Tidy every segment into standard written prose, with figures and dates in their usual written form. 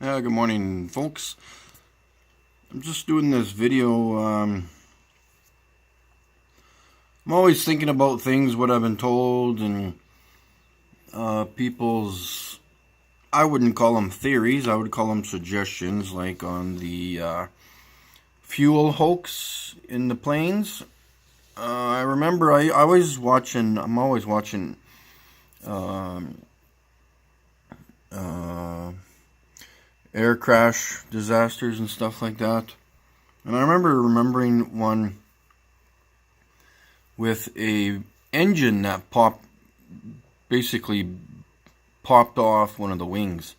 Good morning, folks. I'm just doing this video. I'm always thinking about things, what I've been told, and people's, I wouldn't call them theories, I would call them suggestions, like on the fuel hoax in the planes. I remember I'm always watching air crash disasters and stuff like that. And I remember remembering one with a engine that basically popped off one of the wings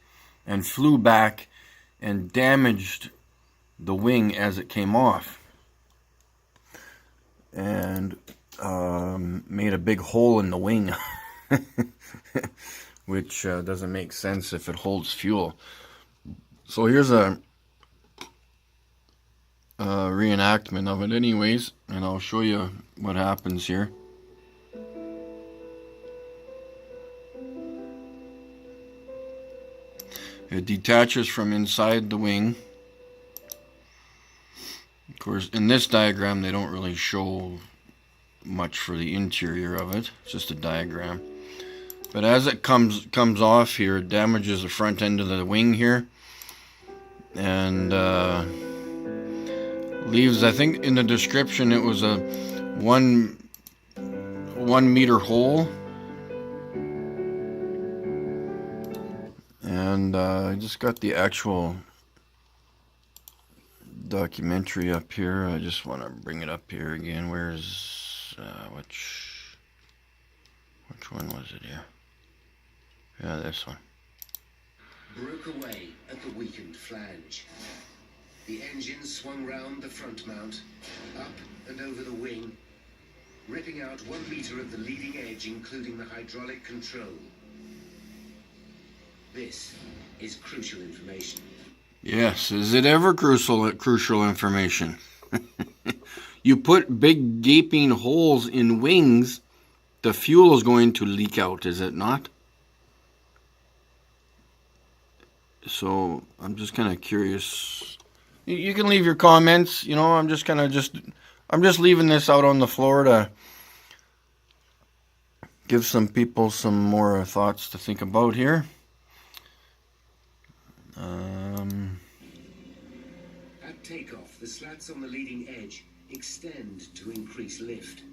and flew back and damaged the wing as it came off, and made a big hole in the wing, which doesn't make sense if it holds fuel. So here's a reenactment of it anyways, and I'll show you what happens here. It detaches from inside the wing. Of course, in this diagram they don't really show much for the interior of it. It's just a diagram. But as it comes off here, it damages the front end of the wing here, and leaves, I think in the description it was a 1 meter hole. And I just got the actual documentary up here. I just want to bring it up here again. Where's which one was it here? Yeah, this one. Broke away at the weakened flange. The engine swung round the front mount, up and over the wing, ripping out 1 meter of the leading edge, including the hydraulic control. This is crucial information. Yes, is it ever crucial information? You put big gaping holes in wings, the fuel is going to leak out, is it not? So I'm just kind of curious. You can leave your comments. You know, I'm just leaving this out on the floor to give some people some more thoughts to think about here. At takeoff, the slats on the leading edge extend to increase lift.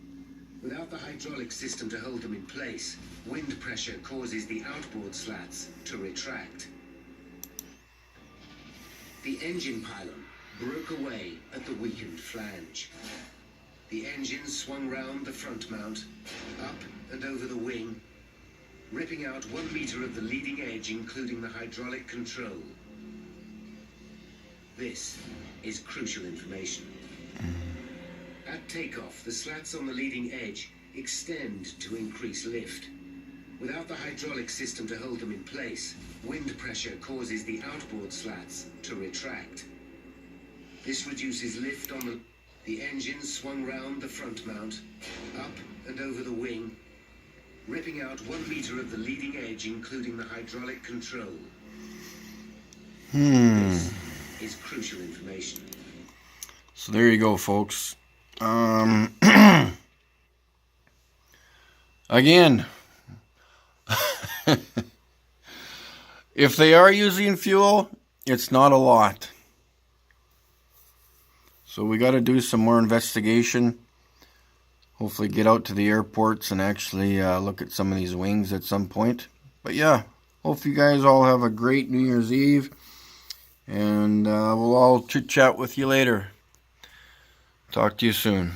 Without the hydraulic system to hold them in place, wind pressure causes the outboard slats to retract. The engine pylon broke away at the weakened flange. The engine swung round the front mount, up and over the wing, ripping out 1 meter of the leading edge, including the hydraulic control. This is crucial information. At takeoff, the slats on the leading edge extend to increase lift. Without the hydraulic system to hold them in place, wind pressure causes the outboard slats to retract. This reduces lift on the engine swung round the front mount, up and over the wing, ripping out 1 meter of the leading edge, including the hydraulic control. This is crucial information. So there you go, folks. Again, if they are using fuel, it's not a lot. So we got to do some more investigation. Hopefully get out to the airports and actually look at some of these wings at some point. But yeah, hope you guys all have a great New Year's Eve. And we'll all chit-chat with you later. Talk to you soon.